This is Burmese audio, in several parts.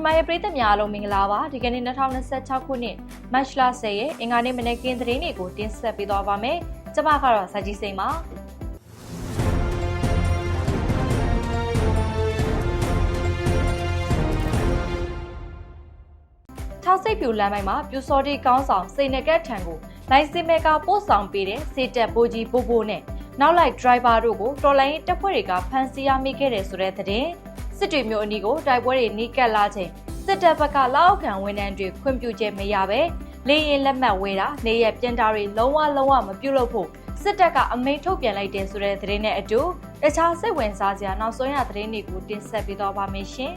မြန်မာရဲ့ပရိသတ်များအားလုံးမင်္ဂလာပါဒီကနေ့2026ခုနှစ်မတ်လ10ရက်အင်္ဂါနေ့မနေ့ကင်းသတင်းတွေကိုတင်ဆက်ပေးသွားပါမယ်ကျွန်မကတော့ဇာကြီးစိန်ပါ6စိတ်ပြူလမ်းပိုင်းမှာပြူစော်တီကောင်းဆောင်စိန်နကတ်ထံကိုလိုင်စင်မဲကပို့ဆောင်ပေးတဲ့စေတက်ဘိုးကြီးဘိုးဘိုးနဲ့နောက်လိုက်ဒရိုင်ဘာတို့ကိုတော်လိုင်းတပ်ဖွဲ့တွေကဖမ်းဆီးရမိခဲ့တယ်ဆိုတဲ့သတင်းစစ်တွေမျိုးအနီးကိုတိုက်ပွဲတွေနီးကပ်လာချိန်စစ်တပ်ဘက်ကလောက်ခံဝန်ထမ်းတွေခွင့်ပြုချက်မရပဲလေရင်လက်မှတ်ဝဲတာနေရပြန်တာတွေလုံးဝမပြုလုပ်ဖို့စစ်တပ်ကအမိန့်ထုတ်ပြန်လိုက်တယ်ဆိုတဲ့သတင်းနဲ့အတူတခြားစိတ်ဝင်စားစရာနောက်ဆုံးရသတင်းတွေကိုတင်ဆက်ပေးသွားပါမယ်ရှင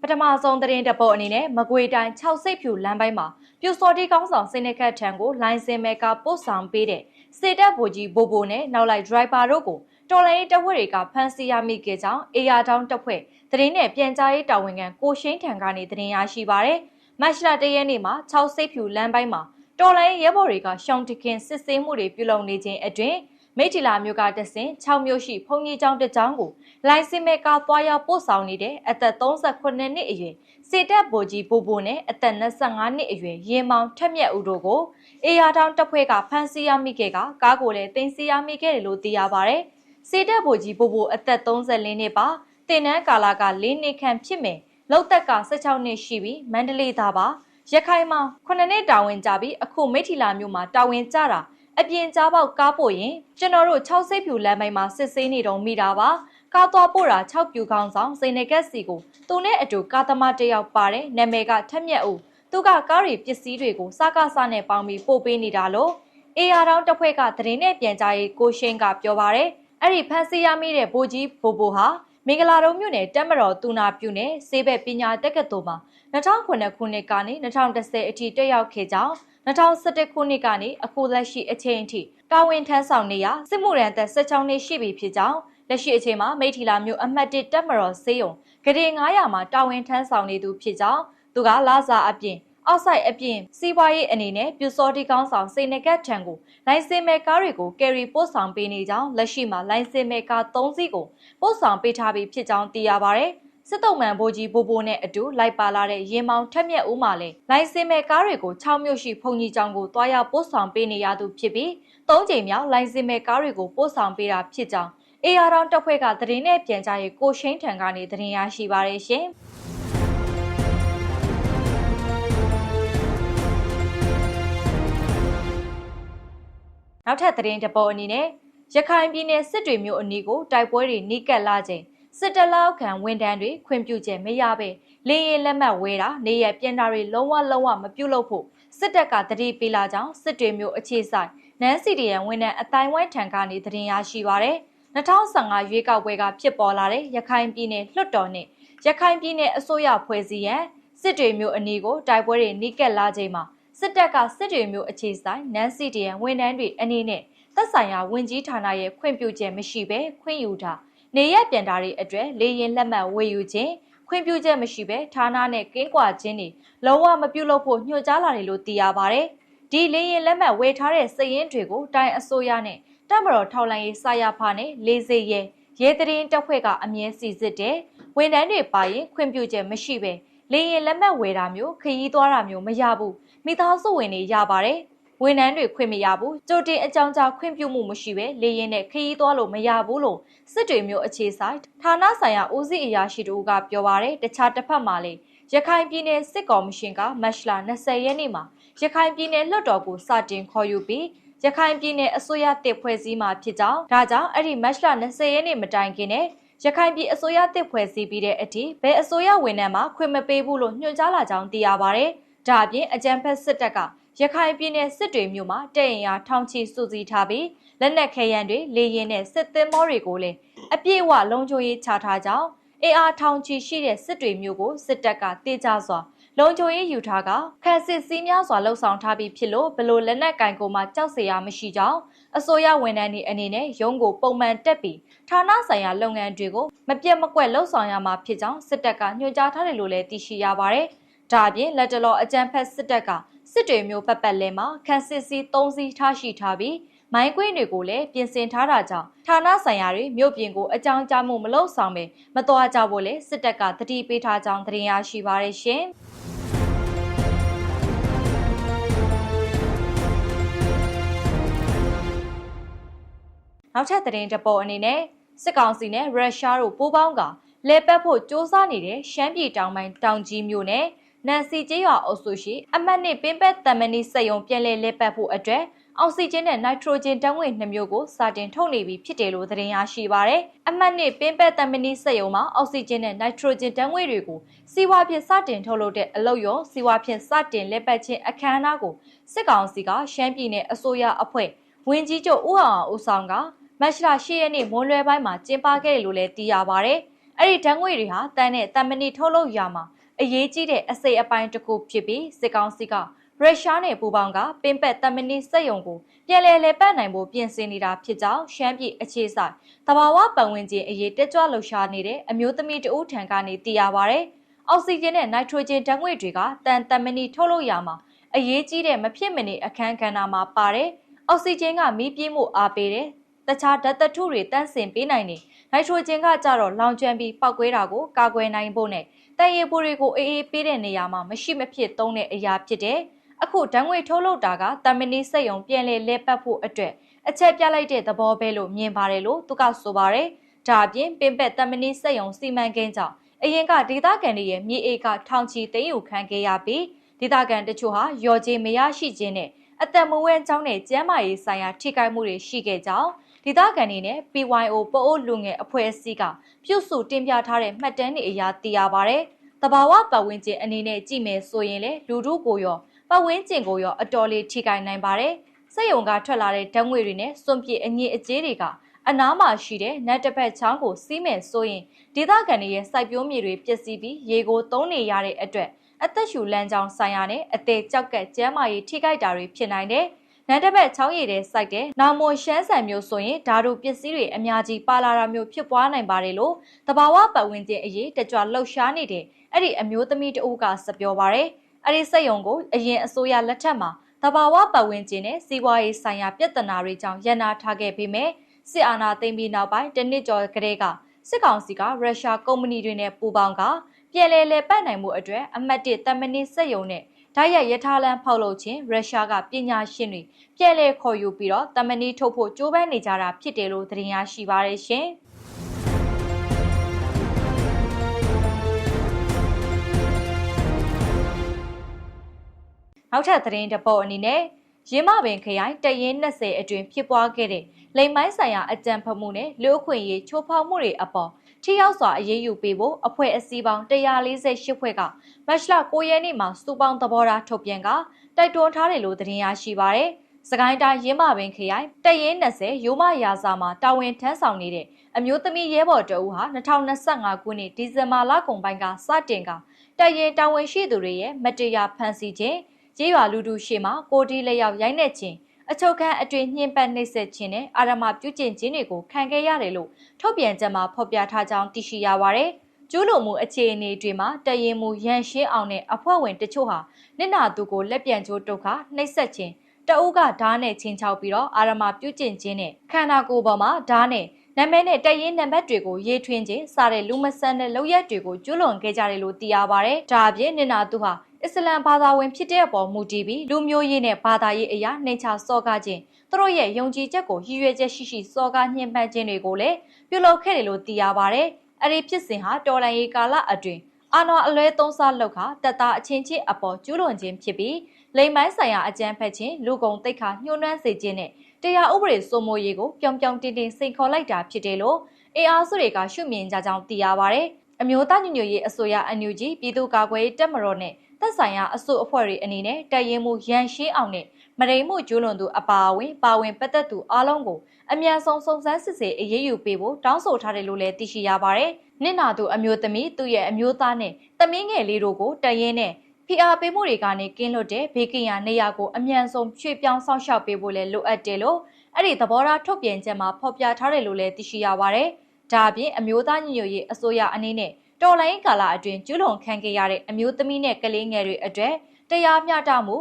်ပထမဆုံးသတင်းတပုတ်အနေနဲ့မကွေတိုင်း6စိတ်ဖြူလမ်းပိုင်းမှာပြူစော်တီကောင်းဆောင်စိန်နကတ်ထံကိုလိုင်စင်မဲကပို့ဆောင်ပေးတဲ့စေတက်ဘိုကြီးဘိုဘိုနဲ့နောက်လိုက်ဒရိုင်ဘာတို့ကိုတော်လိုင်းတပ်ဖွဲ့တွေကဖမ်းဆီးရမိခဲ့ကြောင်းအေယာတောင်းတပ်ဖွဲ့သတင်းနဲ့ပြန်ကြားရေးတာဝန်ခံကိုရှိန်းထံကနေသတင်းရရှိပါရယ်မတ်လ1ရက်နေ့မှာ6စိတ်ဖြူလမ်းပိုင်းမှာတော်လိုင်းရဲဘော်တွေကရှောင်းတခင်စစ်ဆေးမှုတွေပြုလုပ်နေခြင်းအတွင်းမိထီလာမြို့ကတဆင်6မြို့ရှိဖုန်ကြီးကျောင်းတစ်ကျောင်းကိုလိုင်စင်မဲကသွားရောက်ပို့ဆောင်နေတဲ့အသက်38နှစ်အရွယ်စေတက်ဘိုကြီးဘိုဘိုနဲ့အသက်25နှစ်အရွယ်ရင်မောင်ထက်မြက်ဦးတို့ကိုအေယာတောင်တပ်ဖွဲ့ကဖမ်းဆီးရမိခဲ့ကကားကိုလည်းတင်စီရမိခဲ့တယ်လို့သိရပါဗျ။စေတက်ဘိုကြီးဘိုဘိုအသက်34နှစ်ပါတင်နန်းကာလာက4နှစ်ခန့်ဖြစ်မယ်လောက်သက်က16နှစ်ရှိပြီးမန္တလေးသားပါရခိုင်မှာ9နှစ်တာဝန်ကြပြီးအခုမိထီလာမြို့မှာတာဝန်ကြတာအပြင်ကြားပေါက်ကားပို့ရင်ကျွန်တော်တို့6စိတ်ဖြူလမ်းပိုင်းမှာစစ်ဆေးနေတော့မိတာပါကားသွားပို့တာ6ပြူခေါင်းဆောင်စိန်နကက်စီကိုသူနဲ့အတူကားသမားတစ်ယောက်ပါတယ်နာမည်ကထက်မြက်ဦးသူကကားရီပစ္စည်းတွေကိုစကားစနဲ့ပေါင်းပြီးပို့ပေးနေတာလို့အေယာတောင်တပ်ဖွဲ့ကသတင်းနဲ့ပြန်ကြားရေးကိုရှိန်းကပြောပါတယ်အဲ့ဒီဖန်စီရမိတဲ့ဘိုးကြီးဘိုဘိုဟာမင်္ဂလာတုံးမြို့နယ်တက်မတော်တူနာပြူနယ်စေဘက်ပညာတက္ကသိုလ်မှာ2009ခုနှစ်ကနေ2010အထိတက်ရောက်ခဲ့ကြောင်း2011ခုနှစ်ကနေအခုလက်ရှိအချိန်အထိတာဝန်ထမ်းဆောင်နေရစစ်မှုရန်သက်16နှစ်ရှိပြီဖြစ်ကြောင်းလက်ရှိအချိန်မှာမိထီလာမြို့အမှတ်1တက်မတော်စေယုံဂရေ900မှာတာဝန်ထမ်းဆောင်နေသူဖြစ်ကြောင်းသူကလာစာအပြင်အောက်ဆိုင်အပြင်စီးပွားရေးအနေနဲ့ပြူစော်တီကောင်းဆောင်စိန်နကတ်ထံကိုလိုင်စင်မဲကားတွေကိုကယ်ရီပို့ဆောင်ပေးနေကြောင်းလက်ရှိမှာလိုင်စင်မဲကား3စီးကိုပို့ဆောင်ပေးထားပြီးဖြစ်ကြောင်းသိရပါဗျ။စစ်တုံးမှန်ဘိုးကြီးဘိုဘိုနဲ့အတူလိုက်ပါလာတဲ့ရင်မောင်ထက်မြက်ဦးမှလည်းလိုင်စင်မဲကားတွေကို6မြို့ရှိဖုန်ကြီးကျောင်းကိုတွားရောက်ပို့ဆောင်ပေးနေရသူဖြစ်ပြီး3ကြိမ်မြောက်လိုင်စင်မဲကားတွေကိုပို့ဆောင်ပေးတာဖြစ်ကြောင်းအေယာတောင်တပ်ဖွဲ့ကသတင်းနဲ့ပြန်ကြားရေးကိုရှိန်းထံကနေသတင်းရရှိပါရရှင်။နောက်ထပ်သတင်းတပုတ်အနေနဲ့ရခိုင်ပြည်နယ်စစ်တွေမြို့အနီးကိုတိုက်ပွဲတွေနီးကပ်လာချိန်စစ်တပ်လောက်ခံဝန်ထမ်းတွေခွင့်ပြုချက်မရပဲလေရင်လက်မှတ်ဝဲတာနေရပြန်တာတွေလုံးဝမပြုလုပ်ဖို့စစ်တပ်ကတတိပေးလာကြောင်းစစ်တွေမြို့အခြေဆိုင်နန်းစီဒီယန်ဝန်ထမ်းအတိုင်းဝိုင်းထံကနေသတင်းရရှိပါရယ်2015ရွေးကောက်ပွဲကဖြစ်ပေါ်လာတဲ့ရခိုင်ပြည်နယ်လွှတ်တော်နဲ့ရခိုင်ပြည်နယ်အစိုးရဖွဲ့စည်းရန်စစ်တွေမျိုးအနီးကိုတိုက်ပွဲတွေနီးကပ်လာချိန်မှာစစ်တပ်ကစစ်တွေမျိုးအခြေဆိုင်နန်းစီဒီယန်ဝန်ထမ်းတွေအနေနဲ့သက်ဆိုင်ရာဝန်ကြီးဌာနရဲ့ခွင့်ပြုချက်မရှိဘဲခွင့်ယူတာနေရပြန်တာတွေအတွက်လေရင်လက်မှတ်ဝယ်ယူခြင်းခွင့်ပြုချက်မရှိဘဲဌာနနဲ့ကင်းကွာခြင်းတွေလုံးဝမပြုလုပ်ဖို့ညွှန်ကြားလာတယ်လို့သိရပါတယ်ဒီလေရင်လက်မှတ်ဝယ်ထားတဲ့စည်ရင်းတွေကိုတိုင်းအစိုးရနဲ့တပ်မတော်ထောက်လှမ်းရေးစာရဖာနဲ့လေးစိတ်ရဲတရင်တပ်ဖွဲ့ကအမြဲစီစစ်တဲ့ဝန်ထမ်းတွေပါရင်ခွင့်ပြုချက်မရှိပဲလေရင်လက်မှတ်ဝယ်တာမျိုးခရီးသွားတာမျိုးမရဘူးမိသားစုဝင်တွေရပါတယ်ဝန်ထမ်းတွေခွင့်မရဘူးကြိုတင်အကြောင်းကြားခွင့်ပြုမှုမရှိပဲလေရင်နဲ့ခရီးသွားလို့မရဘူးလို့စစ်တွေမျိုးအခြေဆိုင်ဌာနဆိုင်ရာဦးစီးအရာရှိတို့ကပြောပါတယ်တခြားတစ်ဖက်မှာလေရခိုင်ပြည်နယ်စစ်ကော်မရှင်ကမတ်လ20ရက်နေ့မှာရခိုင်ပြည်နယ်လွှတ်တော်ကိုစတင်ခေါ်ယူပြီးရခိုင်ပြည်နယ်အစိုးရတစ်ဖွဲ့စည်းမှာဖြစ်ကြောင်းဒါကြောင့်အဲ့ဒီမတ်လ20ရက်နေ့မတိုင်ခင်နဲ့ရခိုင်ပြည်အစိုးရတစ်ဖွဲ့စည်းပြီးတဲ့အထိဘယ်အစိုးရဝန်ထမ်းမှခွင့်မပေးဘူးလို့ညွှန်ကြားလာကြောင်းသိရပါတယ်ဒါအပြင်အကြမ်းဖက်စစ်တပ်ကရခိုင်ပြည်နယ်စစ်တွေမြို့မှာတပ်ရင်အားထောင်ချီစုစည်းထားပြီးလက်နက်ခဲယမ်းတွေလေရင်နဲ့စစ်သင်္ဘောတွေကိုလည်းအပြည့်အဝလုံခြုံရေးချထားကြောင်းအေအားထောင်ချီရှိတဲ့စစ်တွေမြို့ကိုစစ်တပ်ကတေးကြစွာလုံခြုံရေးယူထားကခက်စစ်စည်းများစွာလှုပ်ဆောင်ထားပြီးဖြစ်လို့ဘလို့လက်နက်ကင်ကိုမှကြောက်စရာမရှိကြောင်းအစိုးရဝန်ထမ်းတွေအနေနဲ့ရုံးကိုပုံမှန်တက်ပြီးဌာနဆိုင်ရာလုပ်ငန်းတွေကိုမပြတ်မကွက်လှုပ်ဆောင်ရမှာဖြစ်ကြောင်းစစ်တပ်ကညွှန်ကြားထားတယ်လို့လည်းသိရှိရပါတယ်။ဒါအပြင်လက်တလောအကြမ်းဖက်စစ်တပ်ကစစ်တွေမျိုးပတ်ပတ်လဲမှာခက်စစ်စည်း3စီးထားရှိထားပြီး မိုင်းကွင်းတွေကိုလည်းပြင်ဆင်ထားတာကြောင့်ဌာနဆိုင်ရာတွေမြို့ပြင်ကိုအကြောင်းကြားမှုမလုပ်ဆောင်ပဲမတော်ကြဖို့လေစစ်တပ်ကတတိပေးထားကြောင်းသတင်းရရှိပါရရှင်။နောက်ထပ်သတင်းတစ်ပုဒ်အနေနဲ့စစ်ကောင်စီနဲ့ရုရှားတို့ပူးပေါင်းကလဲပတ်ဖို့စ조사နေတဲ့ရှမ်းပြည်တောင်ပိုင်းတောင်ကြီးမြို့နယ်နန်စီကျေးရွာအုပ်စုရှိအမှတ်နှစ်ပင်းပက်တမနီစက်ရုံပြန်လည်လဲပတ်ဖို့အတွက်အောက်ဆီဂျင်နဲ့နိုက်ထရိုဂျင်ဓာတ်ငွေ့2မျိုးကိုစတင်ထုတ်နေပြီဖြစ်တယ်လို့သတင်းရရှိပါရယ်။အမှတ်နှစ်ပင်းပက်တမနီစက်ရုံမှာအောက်ဆီဂျင်နဲ့နိုက်ထရိုဂျင်ဓာတ်ငွေ့တွေကိုစီးပွားဖြင့်စတင်ထုတ်လုပ်တဲ့အလုပ်ရောစီးပွားဖြင့်စတင်လဲပတ်ခြင်းအခမ်းအနားကိုစစ်ကောင်စီကရှမ်းပြည်နယ်အစိုးရအဖွဲ့ဝန်ကြီးချုပ်ဦးအောင်ဦးဆောင်ကမတ်လ10ရက်နေ့မွန်းလွဲပိုင်းမှာကျင်းပခဲ့တယ်လို့လည်းသိရပါရယ်။အဲ့ဒီဓာတ်ငွေ့တွေဟာတန်းနဲ့တမနီထုတ်လုပ်ရာမှာအရေးကြီးတဲ့အစိတ်အပိုင်းတစ်ခုဖြစ်ပြီးစစ်ကောင်စီကရုရှားနဲ့ပူးပေါင်းကပင်းပက်တမနီစက်ရုံကိုပြန်လည်လဲပတ်နိုင်ဖို့ပြင်ဆင်နေတာဖြစ်ကြောင်းရှမ်းပြည်အခြေစိုက်တဘာဝပတ်ဝန်းကျင်အရေးတက်ကြွလှုပ်ရှားနေတဲ့အမျိုးသမီးတဦးထံကနေသိရပါဗျ။အောက်ဆီဂျင်နဲ့နိုက်ထရိုဂျင်ဓာတ်ငွေ့တွေကတမနီထုတ်လုပ်ရာမှာအရေးကြီးတဲ့မဖြစ်မနေအခန်းကဏ္ဍမှာပါတယ်။အောက်ဆီဂျင်ကမီးပြင်းမှုအားပေးတယ်။တခြားဓာတ်သတ္ထုတွေတန့်စင်ပေးနိုင်တယ်။နိုက်ထရိုဂျင်ကကြတော့လောင်ကျွမ်းပြီးပောက်ကွဲတာကိုကာကွယ်နိုင်ဖို့နဲ့တန်ရည်ပူတွေကိုအေးအေးပေးတဲ့နေရာမှာမရှိမဖြစ်သုံးတဲ့အရာဖြစ်တယ်။အခုဓာတ်ငွေ့ထုတ်လုပ်တာကတမနီစက်ရုံပြန်လည်လဲပတ်ဖို့အတွက်အချက်ပြလိုက်တဲ့သဘောပဲလို့မြင်ပါတယ်လို့သူကဆိုပါတယ်။ဒါအပြင်ပင်ပက်တမနီစက်ရုံစီမံကိန်းကြောင့်အရင်ကဒေသခံတွေရဲ့မြေဧကထောင်ချီသိမ်းယူခံခဲ့ရပြီးဒေသခံတချို့ဟာရော်ကြေးမရရှိခြင်းနဲ့အသက်မဝဲကြောင်းနဲ့ကျန်းမာရေးဆိုင်ရာထိခိုက်မှုတွေရှိခဲ့ကြောင်းဒေသခံတွေနဲ့ PYO ပိုအိုလူငယ်အဖွဲ့အစည်းကပြုစုတင်ပြထားတဲ့မှတ်တမ်းတွေအရသိရပါတယ်။တဘာဝပတ်ဝန်းကျင်အနေနဲ့ကြည့်မယ်ဆိုရင်လေလူထုကိုရောပတ်ဝန်းကျင်ကိုရောအတော်လေးထိခိုက်နိုင်ပါတယ်။စက်ရုံကထွက်လာတဲ့ဓာတ်ငွေ့တွေနဲ့စွန့်ပစ်အညစ်အကြေးတွေကအနားမှာရှိတဲ့နတ်တစ်ဖက်ချောင်းကိုစီးမယ်ဆိုရင်ဒေသခံတွေရဲ့စိုက်ပျိုးမြေတွေပျက်စီးပြီးရေကိုသုံးနေရတဲ့အတွက်အသက်ရှူလမ်းကြောင်းဆိုင်ရာနဲ့အသေးကြောက်ကက်ကျန်းမာရေးထိခိုက်တာတွေဖြစ်နိုင်တယ်။နတ်တစ်ဖက်ချောင်းရည်တဲ့စိုက်တဲ့နောင်မွန်ရှမ်းဆန်မျိုးဆိုရင်ဓာတုပစ္စည်းတွေအများကြီးပါလာတာမျိုးဖြစ်ပွားနိုင်ပါတယ်လို့တဘာဝပတ်ဝန်းကျင်အရေးတကြွလှုပ်ရှားနေတဲ့အဲ့ဒီအမျိုးသမီးတဦးကစပြောပါတယ်။အဲ့ဒီစက်ရုံကိုအရင်အစိုးရလက်ထက်မှာတဘာဝပတ်ဝန်းကျင်နဲ့စီးပွားရေးဆိုင်ရာပြဿနာတွေကြောင့်ရန်နာထားခဲ့ပေမဲ့စစ်အာဏာသိမ်းပြီးနောက်ပိုင်းတနစ်ကျော်ကလေးကစစ်ကောင်စီကရုရှားကုမ္ပဏီတွေနဲ့ပူးပေါင်းကပြည်လဲပတ်နိုင်မှုအတွက်အမှတ်1တမနီစက်ရုံနဲ့ဓာတ်ရိုက်ရထားလမ်းဖောက်လုပ်ခြင်းရုရှားကပညာရှင်တွေပြည်လဲခေါ်ယူပြီးတော့တမနီထုတ်ဖို့ကြိုးပမ်းနေကြတာဖြစ်တယ်လို့သတင်းရရှိပါရရှင်။နောက်ထပ်သတင်းတစ်ပုဒ်အနေနဲ့ရင်းမပင်ခရိုင်တရင်20အတွင်းဖြစ်ပွားခဲ့တဲ့လိမ်မိုင်းဆိုင်ရာအကြမ်းဖက်မှုနဲ့လူ့အခွင့်အရေးချိုးဖောက်မှုတွေအပေါ်ထိရောက်စွာအရေးယူပေးဖို့အဖွဲ့အစည်းပေါင်း148ဖွဲ့ကမတ်လ9ရက်နေ့မှာစူပေါင်းသဘောထားထုတ်ပြန်ကတိုက်တွန်းထားတယ်လို့သတင်းရရှိပါရယ်။စကိုင်းတိုင်းရင်းမပင်ခရိုင်တရင်20ရိုးမရာစာမှာတာဝန်ထမ်းဆောင်နေတဲ့အမျိုးသမီးရဲဘော်တဦးဟာ2025ခုနှစ်ဒီဇင်ဘာလကုန်ပိုင်းကစတင်ကတရင်တာဝန်ရှိသူတွေရဲ့မတရားဖမ်းဆီးခြင်းကျေးရွာလူထုရှေ့မှာကိုဒီလက်ရောက်ရိုက်နှက်ခြင်းအချုပ်ခန်းအတွင်းညှဉ်းပန်းနှိပ်စက်ခြင်းနဲ့အာရမပြုကျင့်ခြင်းတွေကိုခံခဲ့ရတယ်လို့ထုတ်ပြန်ချက်မှာဖော်ပြထားကြောင်းသိရှိရပါတယ်။ကျူးလွန်မှုအခြေအနေတွေမှာတရင်မှုရန်ရှင်းအောင်နဲ့အဖွဲ့ဝင်တချို့ဟာနစ်နာသူကိုလက်ပြန်ကျိုးတုတ်ခါနှိပ်စက်ခြင်းတအုပ်ကဓာတ်နဲ့ချင်းချောက်ပြီးတော့အာရမပြုကျင့်ခြင်းနဲ့ခန္ဓာကိုယ်ပေါ်မှာဓာတ်နဲ့နာမည်နဲ့တရင်နံပါတ်တွေကိုရေးထွင်းခြင်းစတဲ့လူမဆန်တဲ့လုပ်ရက်တွေကိုကျူးလွန်ခဲ့ကြတယ်လို့သိရပါတယ်။ဒါအပြင်နစ်နာသူဟာအစ္စလမ်ဘာသာဝင်ဖြစ်တဲ့အပေါ်မူတည်ပြီးလူမျိုးရေးနဲ့ဘာသာရေးအရာနှိမ်ချစော်ကားခြင်းသူတို့ရဲ့ယုံကြည်ချက်ကိုရည်ရွယ်ချက်ရှိရှိစော်ကားညှဉ်းပန်းခြင်းတွေကိုလည်းပြုလုပ်ခဲ့တယ်လို့သိရပါတယ်။အဲ့ဒီဖြစ်စဉ်ဟာတော်လှန်ရေးကာလအတွင်းအာဏာအလွဲသုံးစားလုပ်ခါတပ်သားအချင်းချင်းအပေါ်ကျူးလွန်ခြင်းဖြစ်ပြီးလိမ်မိုင်းဆိုင်ရာအကြမ်းဖက်ခြင်းလူကုန်တိတ်ခါညှိုးနှွမ်းစေခြင်းနဲ့တရားဥပဒေစိုးမိုးရေးကိုပြောင်ပြောင်တင်းတင်းစိန်ခေါ်လိုက်တာဖြစ်တယ်လို့အေအာစုတွေကရှုမြင်ကြကြောင်းသိရပါတယ်။အမျိုးသားညီညွတ်ရေးအစိုးရ NUG ပြည်သူ့ကာကွယ်ရေးတပ်မတော်နဲ့သက်ဆိုင်ရာအစုအဖွဲ့တွေအနေနဲ့တရင်မှုရန်ရှင်းအောင်နဲ့မရိမှုကျူးလွန်သူအပါအဝင်ပါဝင်ပတ်သက်သူအလုံးကိုအမြန်ဆုံးစုံစမ်းစစ်ဆေးအရေးယူပေးဖို့တောင်းဆိုထားတယ်လို့လည်းသိရှိရပါတယ်။နစ်နာသူအမျိုးသမီးသူ့ရဲ့အမျိုးသားနဲ့သမီးငယ်လေးတို့ကိုတရင်နဲ့ဖိအားပေးမှုတွေကနေကင်းလွတ်တဲ့ဘေးကင်းရာနေရာကိုအမြန်ဆုံးရွှေ့ပြောင်းဆောင်ရှောက်ပေးဖို့လည်းလိုအပ်တယ်လို့အဲ့ဒီသဘောထားထုတ်ပြန်ချက်မှာဖော်ပြထားတယ်လို့လည်းသိရှိရပါတယ်။ဒါအပြင်အမျိုးသားညီညွတ်ရေးအစိုးရအနေနဲ့တော်လိုင်းကာလအတွင်းကျူးလွန်ခံခဲ့ရတဲ့အမျိုးသမီးနဲ့ကလေးငယ်တွေအတွက်တရားမျှတမှု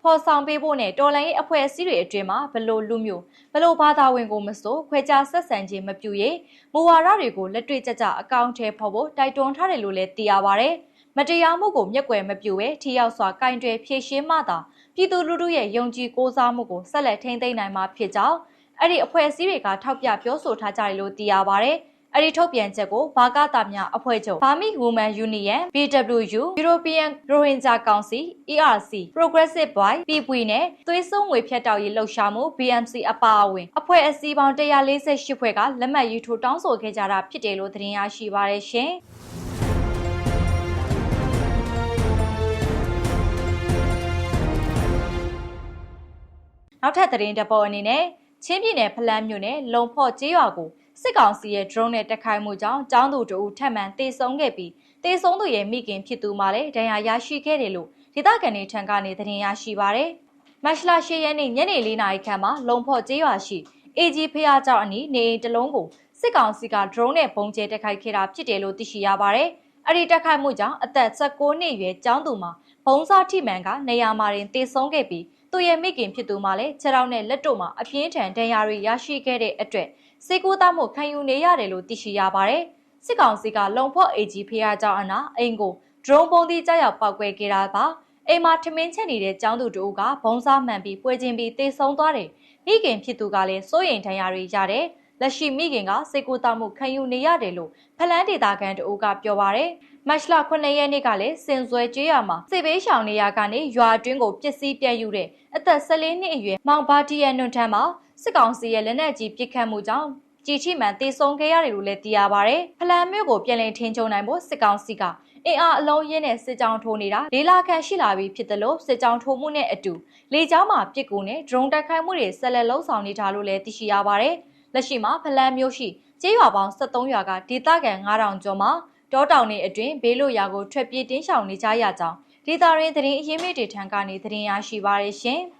ဖော်ဆောင်ပေးဖို့နဲ့တော်လှန်ရေးအဖွဲ့အစည်းတွေအတွင်းမှာဘလို့လူမျိုးဘလို့ဘာသာဝင်ကိုမစိုးခွဲခြားဆက်ဆံခြင်းမပြုရေးမူဝါဒတွေကိုလက်တွေ့ကျကျအကောင့်ထဲဖော်ဖို့တိုက်တွန်းထားတယ်လို့လည်းသိရပါဗျ။မတရားမှုကိုမျက်ကွယ်မပြုဘဲထိရောက်စွာကင်တွယ်ဖြေရှင်းမှသာပြည်သူလူထုရဲ့ယုံကြည်ကိုးစားမှုကိုဆက်လက်ထိန်းသိမ်းနိုင်မှာဖြစ်ကြောင်းအဲ့ဒီအဖွဲ့အစည်းတွေကထောက်ပြပြောဆိုထားကြတယ်လို့သိရပါဗျ။အဲ့ဒီထုတ်ပြန်ချက်ကိုဘာကတာများအဖွဲ့ချုပ် Burmese Women Union BWU European Rohingya Council ERC Progressive Boy PPW နဲ့သွေးစွန်းငွေဖြတ်တောက်ရေးလှုပ်ရှားမှု BMC အပါအဝင်အဖွဲ့အစည်းပေါင်း148ဖွဲ့ကလက်မှတ်ရေးထိုးတောင်းဆိုခဲ့ကြတာဖြစ်တယ်လို့သတင်းရရှိပါရရှင်။နောက်ထပ်သတင်းတစ်ပုဒ်အနေနဲ့ချင်းပြည်နယ်ဖလန်းမြို့နယ်လုံဖော့ကျေးရွာကိုစစ်ကောင်စီရဲ့ drone နဲ့တိုက်ခိုက်မှုကြောင့်ကျောင်းသူတို့ထပ်မံတေဆုံးခဲ့ပြီးတေဆုံးသူရဲ့မိခင်ဖြစ်သူမှလည်းဒဏ်ရာရရှိခဲ့တယ်လို့ဒေသခံတွေထံကနေသတင်းရရှိပါရယ်။မတ်လ10ရက်နေ့ညနေ4နာရီခန့်မှာလုံဖော့ကျေးရွာရှိ AG ဖျားကျောင်းအနီးနေအိမ်တစ်လုံးကိုစစ်ကောင်စီက drone နဲ့ပုံကျဲတိုက်ခိုက်ခဲ့တာဖြစ်တယ်လို့သိရှိရပါရယ်။အဲ့ဒီတိုက်ခိုက်မှုကြောင့်အသက်16နှစ်အရွယ်ကျောင်းသူမှာဘုံစားထိမှန်ကနေရာမှာတင်တေဆုံးခဲ့ပြီးသူရဲ့မိခင်ဖြစ်သူမှလည်းခြေထောက်နဲ့လက်တို့မှာအပြင်းထန်ဒဏ်ရာတွေရရှိခဲ့တဲ့အတွက်စေကူသားမှုခံယူနေရတယ်လို့သိရှိရပါတယ်။စစ်ကောင်စီကလုံဖော့ AG ဖျားကျောင်းအနာအိမ်ကို drone ပုံသီးကြောက်ရောက်ပောက်ကွဲခဲ့တာပါ။အိမ်မှာထမင်းချက်နေတဲ့ကျောင်းသူတို့ကဘုံစားမှန်ပြီးပွဲချင်းပြီးတေဆုံးသွားတယ်။မိခင်ဖြစ်သူကလည်းစိုးရိမ်ဒဏ်ရာတွေရတယ်။လက်ရှိမိခင်ကစေကူသားမှုခံယူနေရတယ်လို့ဖလန်းဒေသခံတို့ကပြောပါတယ်။မတ်လ9ရက်နေ့ကလည်းစင်စွဲကျေးရွာမှာစစ်ဘေးရှောင်နေရကနေရွာအတွင်းကိုပစ္စည်းပြဲယူတဲ့အသက်14နှစ်အရွယ်မောင်ဘာတီယန်နွန်ထမ်းမှာစစ်ကောင်စီရဲ့လက်နက်ကြီးပစ်ခတ်မှုကြောင့်ကြီးချိမှန်တေဆုံးခဲ့ရတယ်လို့လည်းသိရပါဗျ။ဖလန်မြို့ကိုပြန်လည်ထင်းချုံနိုင်ဖို့စစ်ကောင်စီကအင်အားအလုံးရင်းနဲ့စစ်ကြောင်းထိုးနေတာ၄လခန့်ရှိလာပြီဖြစ်တယ်လို့စစ်ကြောင်းထိုးမှုနဲ့အတူလေကြောင်းမှာပစ်ကူနဲ့ drone တိုက်ခိုက်မှုတွေဆက်လက်လှုပ်ဆောင်နေတာလို့လည်းသိရှိရပါဗျ။လက်ရှိမှာဖလန်မြို့ရှိကျေးရွာပေါင်း73ရွာကဒေသခံ9000ကျော်မှာတောတောင်တွေအတွင်းဘေးလွတ်ရာကိုထွက်ပြေးတင်းရှောင်နေကြရကြောင်းဒေသရင်းသတင်းအရင်းမြစ်တွေထံကနေသတင်းရရှိပါရရှင်။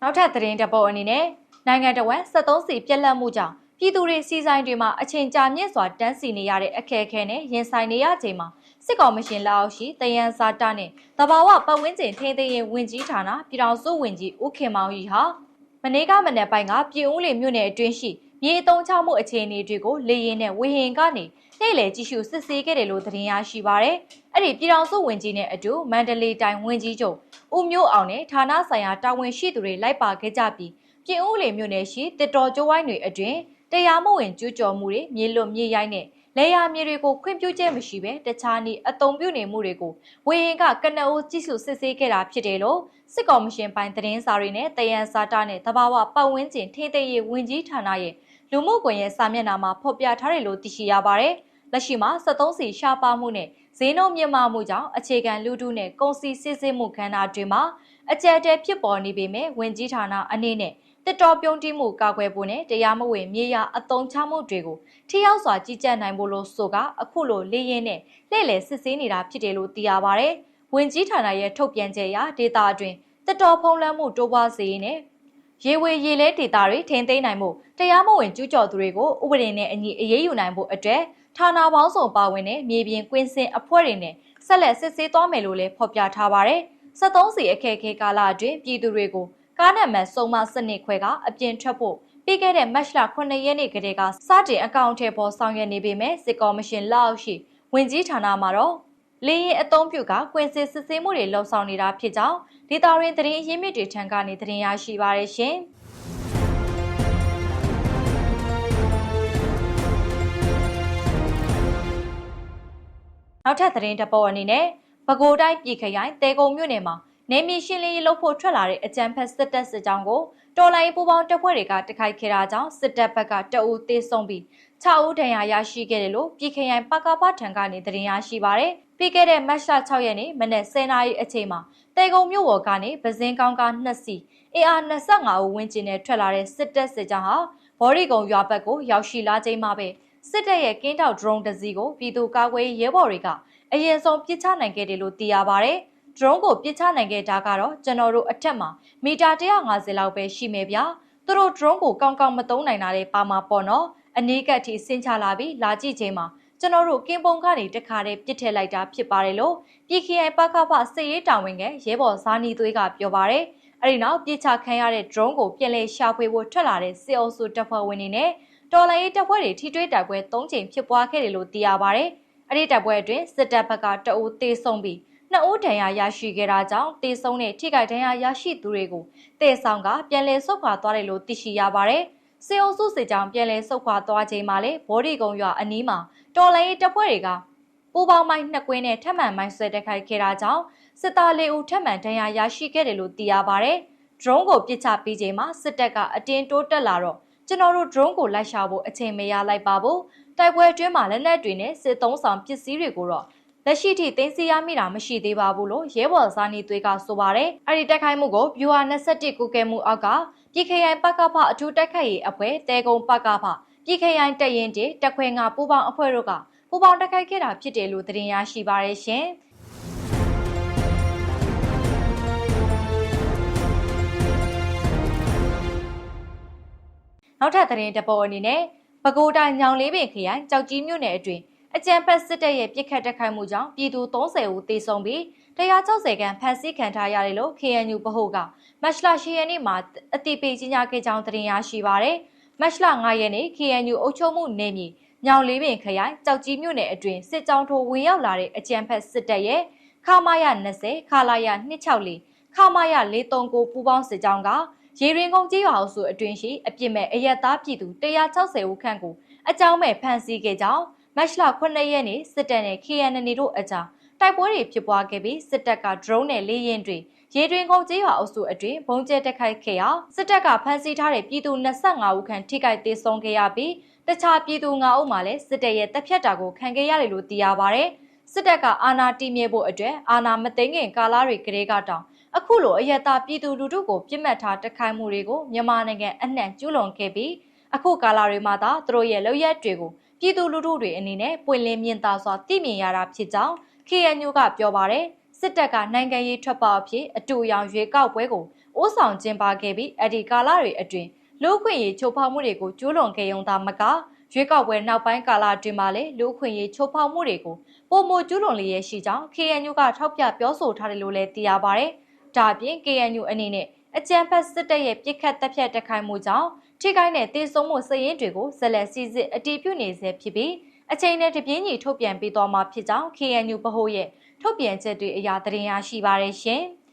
နောက်ထပ်သတင်းတစ်ပုဒ်အနေနဲ့နိုင်ငံတော်ဝန်73စီပြက်လက်မှုကြောင့်ပြည်သူတွေစီဆိုင်တွေမှာအချိန်ကြာမြင့်စွာတန်းစီနေရတဲ့အခက်အခဲနဲ့ရင်ဆိုင်နေရချိန်မှာစစ်ကောင်မရှင်လက်အောက်ရှိတယန်စာတနဲ့တဘာဝပတ်ဝန်းကျင်ထိန်းသိမ်းရေးဝန်ကြီးဌာနပြည်ထောင်စုဝန်ကြီးဦးခင်မောင်ကြီးဟာမနေ့ကမနက်ပိုင်းကပြည်ဦးလေမြို့နယ်အတွင်းရှိမြေအုံချမှုအခြေအနေတွေကိုလေရင်နဲ့ဝေဟင်ကနေနေ့လည်ကြည့်ရှုစစ်ဆေးခဲ့တယ်လို့သတင်းရရှိပါရယ်။အဲ့ဒီပြည်ထောင်စုဝန်ကြီးနဲ့အတူမန္တလေးတိုင်းဝန်ကြီးချုပ်ဦးမျိုးအောင်နဲ့ဌာနဆိုင်ရာတာဝန်ရှိသူတွေလိုက်ပါခဲ့ကြပြီးပြည်ဦးလေမြို့နယ်ရှိတစ်တော်ကျိုးဝိုင်းတွေအတွင်းတရားမဝင်ကျူးကျော်မှုတွေမြေလွတ်မြေရိုင်းနဲ့လေယာမြေတွေကိုခွင့်ပြုချက်မရှိဘဲတခြားနည်းအသုံးပြုနေမှုတွေကိုဝေဟင်ကကနအိုးကြည့်ရှုစစ်ဆေးခဲ့တာဖြစ်တယ်လို့စစ်ကော်မရှင်ပိုင်းသတင်းစာတွေနဲ့တယန်စာတနဲ့တဘာဝပတ်ဝန်းကျင်ထိန်းသိမ်းရေးဝန်ကြီးဌာနရဲ့လူမှုကွန်ရက်စာမျက်နှာမှာဖော်ပြထားတယ်လို့သိရှိရပါတယ်။လက်ရှိမှာ73စီရှားပါမှုနဲ့ဈေးနှုန်းမြင့်မားမှုကြောင့်အခြေခံလူထုနဲ့ကုန်စည်စစ်ဆေးမှုခန္ဓာတွေမှာအကျက်တဲဖြစ်ပေါ်နေပေမဲ့ဝန်ကြီးဌာနအနေနဲ့တစ်တော်ပြုံးတိမှုကာကွယ်ဖို့နဲ့တရားမဝင်မြေယာအသုံးချမှုတွေကိုထိရောက်စွာကြီးကြပ်နိုင်ဖို့လို့ဆိုကအခုလိုလေရင်နဲ့လှည့်လည်စစ်ဆေးနေတာဖြစ်တယ်လို့သိရပါဗျ။ဝန်ကြီးဌာနရဲ့ထုတ်ပြန်ချက်အရဒေတာအတွင်းတစ်တော်ဖုံးလွှမ်းမှုတိုးပွားစေရင်းနဲ့ရေဝေရေလဲဒေတာတွေထိန်းသိမ်းနိုင်မှုတရားမဝင်ကျူးကျော်သူတွေကိုဥပဒေနဲ့အညီအရေးယူနိုင်ဖို့အတွက်ဌာနပေါင်းစုံပါဝင်တဲ့မြေပြင်ကွင်းစင်အဖွဲ့တွေနဲ့ဆက်လက်စစ်ဆေးသွားမယ်လို့လည်းဖော်ပြထားပါဗျ။73စီအခက်အခဲကာလအတွင်းပြည်သူတွေကိုကားနံပါတ်စုံမစနစ်ခွဲကအပြင်ထွက်ဖို့ပြီးခဲ့တဲ့မတ်လ9ရက်နေ့ကတည်းကစတင်အကောင့်ထဲပေါ်ဆောင်ရွက်နေပေမဲ့စစ်ကော်မရှင်လက်အောက်ရှိဝန်ကြီးဌာနမှာတော့လေရင်အသုံးပြုကကွင်းစစ်စစ်ဆေးမှုတွေလှုပ်ဆောင်နေတာဖြစ်ကြောင်းဒေတာရင်းသတင်းအရင်းမြစ်တွေထံကနေသတင်းရရှိပါရရှင်။နောက်ထပ်သတင်းတစ်ပုဒ်အနေနဲ့ပဲခူးတိုင်းပြည်ခရိုင်တဲကုံမြို့နယ်မှာနေမီရှင်းလင်းရေးလုပ်ဖို့ထွက်လာတဲ့အကြမ်းဖက်စစ်တပ်စစ်ကြောင်းကိုတော်လိုင်းပူပေါင်းတပ်ဖွဲ့တွေကတိုက်ခိုက်ခဲ့တာကြောင့်စစ်တပ်ဘက်ကတအူးသေဆုံးပြီး6ဦးဒဏ်ရာရရှိခဲ့တယ်လို့ပြည်ခရိုင်ပကပထံကနေသတင်းရရှိပါရယ်။ပြီးခဲ့တဲ့မတ်လ6ရက်နေ့မနက်10:00နာရီအချိန်မှာတဲကုံမြို့ပေါ်ကနေပဇင်းကောင်းကား2စီးAR 25ဦးဝန်းကျင်နဲ့ထွက်လာတဲ့စစ်တပ်စစ်ကြောင်းဟာဘော်ရီကုံရွာဘက်ကိုရောက်ရှိလာချိန်မှာပဲစစ်တပ်ရဲ့ကင်းထောက် drone တစ်စီးကိုပြည်သူ့ကာကွယ်ရေးရဲဘော်တွေကအရင်ဆုံးပစ်ချနိုင်ခဲ့တယ်လို့သိရပါရယ်။ drone ကိုပစ်ချနိုင်ခဲ့တာကတော့ကျွန်တော်တို့အထက်မှာမီတာ150လောက်ပဲရှိမယ်ဗျာ။သူတို့ drone ကိုကောင်းကောင်းမသုံးနိုင်တာလေပါမှာပေါ့နော်။ အနီးကပ်ထိဆင်းချလာပြီးလာကြည့်ချိန်မှာကျွန်တော်တို့ကင်းပုံကနေတခါတည်းပြစ်ထည့်လိုက်တာဖြစ်ပါတယ်လို့ပြည်ခိုင်ပကဖစစ်ရေးတာဝန်ခံရဲဘော်ဇာနီသွေးကပြောပါတယ်။အဲဒီနောက်ပြစ်ချခံရတဲ့ drone ကိုပြန်လည်ရှာဖွေဖို့ထွက်လာတဲ့စစ်အုပ်စုတပ်ဖွဲ့ဝင်တွေနဲ့တော်လိုင်းရေးတပ်ဖွဲ့တွေထိတွေ့တိုက်ပွဲ၃ကြိမ်ဖြစ်ပွားခဲ့တယ်လို့သိရပါတယ်။အဲဒီတိုက်ပွဲအတွင်းစစ်တပ်ဘက်ကတအူးသေဆုံးပြီး2ဦးဒဏ်ရာရရှိခဲ့တာကြောင့်သေဆုံးတဲ့ထိခိုက်ဒဏ်ရာရရှိသူတွေကိုတေဆောင်ကပြန်လည်ဆုတ်ခွာသွားတယ်လို့သိရှိရပါတယ်။စစ်အုပ်စုစစ်ကြောင်းပြန်လည်ဆုတ်ခွာသွားချိန်မှာလေဘော်ဒီကုံရွာအနီးမှာတော်လိုင်းရေးတပ်ဖွဲ့တွေကပူပေါင်းမိုင်း2ကွင်းနဲ့ထပ်မံမိုင်းဆွဲတိုက်ခိုက်ခဲ့တာကြောင့်စစ်သား4ဦးထပ်မံဒဏ်ရာရရှိခဲ့တယ်လို့သိရပါတယ်။ drone ကိုပစ်ချပြီးချိန်မှာစစ်တပ်ကအတင်းတိုးတက်လာတော့ကျွန်တော်တို့ drone ကိုလိုက်ရှာဖို့အချိန်မရလိုက်ပါဘူး။တိုက်ပွဲအတွင်းမှာလက်နက်တွေနဲ့စစ်သုံးဆောင်ပစ္စည်းတွေကိုတော့လက်ရှိထိသိမ်းဆည်းရမိတာမရှိသေးပါဘူးလို့ရဲဘော်ဇာနီသွေးကဆိုပါတယ်။အဲဒီတိုက်ခိုက်မှုကိုဗျူဟာ21ကုကဲမှုအောက်ကပြည်ခိုင်ပကဖအထူးတိုက်ခိုက်ရေးအဖွဲ့တဲကုံပကဖပြည်ခိုင်တပ်ရင်တေတက်ခွဲငါပူပေါင်းအဖွဲ့တို့ကပူပေါင်းတိုက်ခိုက်ခဲ့တာဖြစ်တယ်လို့သတင်းရရှိပါရရှင်။နောက်ထပ်သတင်းတပုတ်အနေနဲ့ပဲခူးတိုင်းညောင်လေးပင်ခရိုင်ကြောက်ကြီးမြို့နယ်အတွင်းအကြံဖက်စစ်တပ်ရဲ့ပြစ်ခတ်တိုက်ခိုက်မှုကြောင့်ပြည်သူ30ဦးသေဆုံးပြီး160ခန့်ဖမ်းဆီးခံထားရတယ်လို့ KNU ဗဟိုကမတ်လ10ရက်နေ့မှာအတိပေးကြေညာခဲ့ကြောင်းသတင်းရရှိပါရယ်။မတ်လ9ရက်နေ့ KNU အုပ်ချုပ်မှုနယ်မြေညောင်လေးပင်ခရိုင်ကြောက်ကြီးမြို့နယ်အတွင်းစစ်ကြောင်းထိုးဝင်ရောက်လာတဲ့အကြံဖက်စစ်တပ်ရဲ့ခမာယ20ခလာယ264ခမာယ439ပူးပေါင်းစစ်ကြောင်းကရေရင်ကုန်းကျေးရွာအုပ်စုအတွင်းရှိအပြစ်မဲ့အရက်သားပြည်သူ160ဦးခန့်ကိုအကြောင်းမဲ့ဖမ်းဆီးခဲ့ကြောင်းမတ်လ9ရက်နေ့စစ်တပ်နဲ့ KNN တို့အကြားတိုက်ပွဲတွေဖြစ်ပွားခဲ့ပြီးစစ်တပ်က drone နဲ့လေယာဉ်တွေရေတွင်ကုန်းကျေးရွာအုပ်စုအတွင်းဘုံကျဲတက်ခိုက်ခဲ့ရာစစ်တပ်ကဖမ်းဆီးထားတဲ့ပြည်သူ25ဦးခန့်ထိခိုက်ဒေဆုံးခဲ့ရပြီးတခြားပြည်သူ9ဦးမှလည်းစစ်တပ်ရဲ့တပ်ဖြတ်တာကိုခံခဲ့ရတယ်လို့သိရပါဗျ။စစ်တပ်ကအာဏာတည်မြဲဖို့အတွက်အာဏာမသိမ်းခင်ကာလတွေကလေးကတောင်အခုလိုအယက်သားပြည်သူလူထုကိုပြစ်မှတ်ထားတိုက်ခိုက်မှုတွေကိုမြန်မာနိုင်ငံအနှံ့ကျူးလွန်ခဲ့ပြီးအခုကာလတွေမှာသာသူတို့ရဲ့လုပ်ရက်တွေကိုပြည်သူလူထုတွေအနေနဲ့ပွင့်လင်းမြင်သာစွာသိမြင်ရတာဖြစ်ကြောင်း KNU ကပြောပါတယ်စစ်တပ်ကနိုင်ငံရေးထွက်ပေါက်အဖြစ်အတူအယောင်ရွေးကောက်ပွဲကိုအိုးဆောင်ကျင်းပခဲ့ပြီးအဲ့ဒီကာလတွေအတွင်းလူ့အခွင့်အရေးချိုးဖောက်မှုတွေကိုကျူးလွန်ခဲ့ရုံသာမကရွေးကောက်ပွဲနောက်ပိုင်းကာလအတွင်းမှာလည်းလူ့အခွင့်အရေးချိုးဖောက်မှုတွေကိုပုံမကျူးလွန်လျက်ရှိကြောင်း KNU ကထောက်ပြပြောဆိုထားတယ်လို့လည်းသိရပါတယ်။ဒါအပြင် KNU အနေနဲ့အကြံဖက်စစ်တပ်ရဲ့ပြစ်ခတ်တပ်ဖြတ်တိုက်ခိုက်မှုကြောင့်ထိခိုက်တဲ့တေဆုံးမှုစည်ရင်းတွေကိုဆက်လက်စစ်စစ်အတည်ပြုနေဆဲဖြစ်ပြီးအချိန်နဲ့တပြေးညီထုတ်ပြန်ပေးသွားမှာဖြစ်ကြောင်း KNU ဗဟိုရဲ့ထုတ်ပြန်ချက်တွေအရသတင်းရရှိပါရရှင်။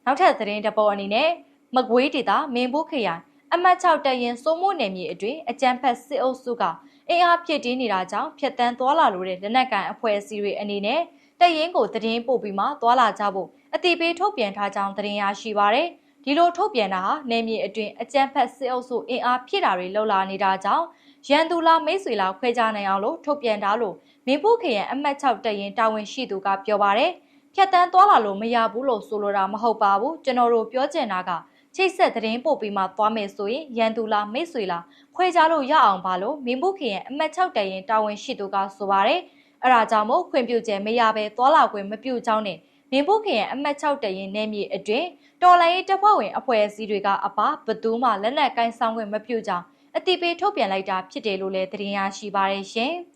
နောက်ထပ်သတင်းတပုတ်အနေနဲ့မကွေးဒေသမင်းဘူးခရိုင်အမှတ်6တပ်ရင်စိုးမိုးနယ်မြေအတွင်းအကြမ်းဖက်စစ်အုပ်စုကအင်အားဖြစ်တင်းနေတာကြောင့်ဖျက်တမ်းသွားလာလိုတဲ့လက်နက်ကန်အဖွဲ့အစည်းတွေအနေနဲ့တပ်ရင်ကိုသတင်းပို့ပြီးမှသွားလာကြဖို့အတိပေးထုတ်ပြန်ထားကြောင်းသတင်းရရှိပါရယ်ဒီလိုထုတ်ပြန်တာဟာနယ်မြေအတွင်းအကြမ်းဖက်စစ်အုပ်စုအင်အားဖြည့်တာတွေလှုပ်လာနေတာကြောင့်ရန်သူလားမိတ်ဆွေလားခွဲခြားနိုင်အောင်လို့ထုတ်ပြန်တာလို့မင်းဘူးခရိုင်အမှတ်6တပ်ရင်တာဝန်ရှိသူကပြောပါရယ်ဖြတ်တန်းသွားလာလို့မရဘူးလို့ဆိုလိုတာမဟုတ်ပါဘူးကျွန်တော်တို့ပြောချင်တာကချိတ်ဆက်သတင်းပို့ပြီးမှသွားမယ်ဆိုရင်ရန်သူလားမိတ်ဆွေလားခွဲခြားလို့ရအောင်ပါလို့မင်းဘူးခရိုင်အမှတ်6တပ်ရင်တာဝန်ရှိသူကဆိုပါရယ်အဲဒါကြောင့်မို့ခွင့်ပြုချက်မရဘဲသွားလာခွင့်မပြုကြောင်းနဲ့မင်းဘူးခရိုင်အမှတ်6တပ်ရင်နယ်မြေအတွင်းတော်လိုင်းရေးတပ်ဖွဲ့ဝင်အဖွဲ့အစည်းတွေကအပဘသူမှလက်နက်ကင်ဆောင်ခွင့်မပြုကြောင်းအတိပေးထုတ်ပြန်လိုက်တာဖြစ်တယ်လို့လည်းသတင်းရရှိပါရရှင်။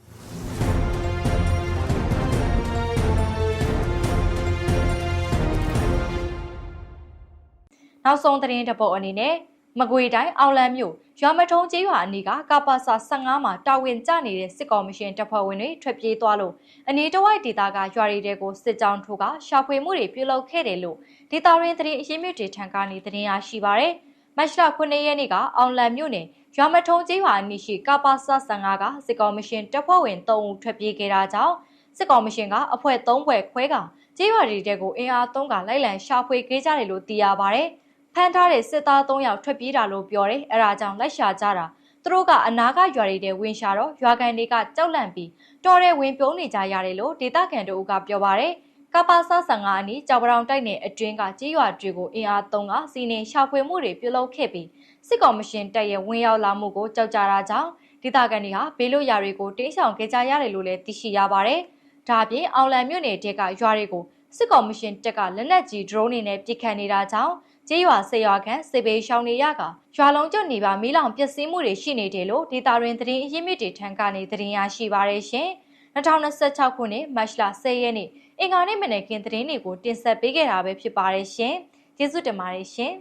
နောက်ဆုံးသတင်းတပုတ်အနေနဲ့မကွေတိုင်းအောင်လံမြို့ရွာမထုံးကျေးရွာအနီးကကပ္ပစ15မှာတာဝန်ကျနေတဲ့စစ်ကော်မရှင်တပ်ဖွဲ့ဝင်တွေထွက်ပြေးသွားလို့အနီးတစ်ဝိုက်ဒေသကရွာတွေကိုစစ်ကြောင်းထိုးကရှာဖွေမှုတွေပြုလုပ်ခဲ့တယ်လို့ဒေသရင်းသတင်းအရင်းမြစ်တွေထံကနေသတင်းရရှိပါရယ်မတ်လ9ရက်နေ့ကအောင်လံမြို့နယ်ရွာမထုံးကျေးရွာအနီးရှိကပ္ပစ15ကစစ်ကော်မရှင်တပ်ဖွဲ့ဝင်3ဦးထွက်ပြေးခဲ့တာကြောင့်စစ်ကော်မရှင်ကအဖွဲ့3ဖွဲ့ခွဲကကျေးရွာတွေကိုအင်အား3ကလိုက်လံရှာဖွေခဲ့ကြတယ်လို့သိရပါရယ်ဖမ်းထားတဲ့စစ်သား3ယောက်ထွက်ပြေးတာလို့ပြောတယ်။အဲဒါကြောင့်လိုက်ရှာကြတာ။သူတို့ကအနာကရွာတွေထဲဝင်ရှာတော့ရွာကန်တွေကကြောက်လန့်ပြီးတော်ရဲဝင်ပြုံးနေကြရတယ်လို့ဒေသခံတို့ကပြောပါရယ်။ကပ္ပစ15အနီးကြောက်ပတောင်တိုက်နယ်အတွင်းကကြေးရွာတွေကိုအင်အား3ကစီးနေရှာဖွေမှုတွေပြုလုပ်ခဲ့ပြီးစစ်ကော်မရှင်တပ်ရဲ့ဝင်ရောက်လာမှုကိုကြောက်ကြတာကြောင့်ဒေသခံတွေဟာဘေးလွတ်ရာတွေကိုတင်းရှောင်ခဲ့ကြရတယ်လို့လည်းသိရှိရပါရယ်။ဒါအပြင်အောင်လံမြို့နယ်တဲကရွာတွေကို စစ်ကော်မရှင်တပ်ကလက်နက်ကြီး drone တွေနဲ့ပစ်ခတ်နေတာကြောင့်ကျေးရွာဆေးရွာခန့်စစ်ဘေးရှောင်နေရကရွာလုံးကျွတ်နေပါမီးလောင်ပျက်စီးမှုတွေရှိနေတယ်လို့ဒေတာရင်းသတင်းအရင်းမြစ်တွေထံကနေသတင်းရရှိပါရရှင်2026ခုနှစ်မတ်လ10ရက်နေ့အင်္ဂါနေ့မနက်ခင်းသတင်းတွေကိုတင်ဆက်ပေးခဲ့တာပဲဖြစ်ပါတယ်ရှင်ကျေးဇူးတင်ပါတယ်ရှင်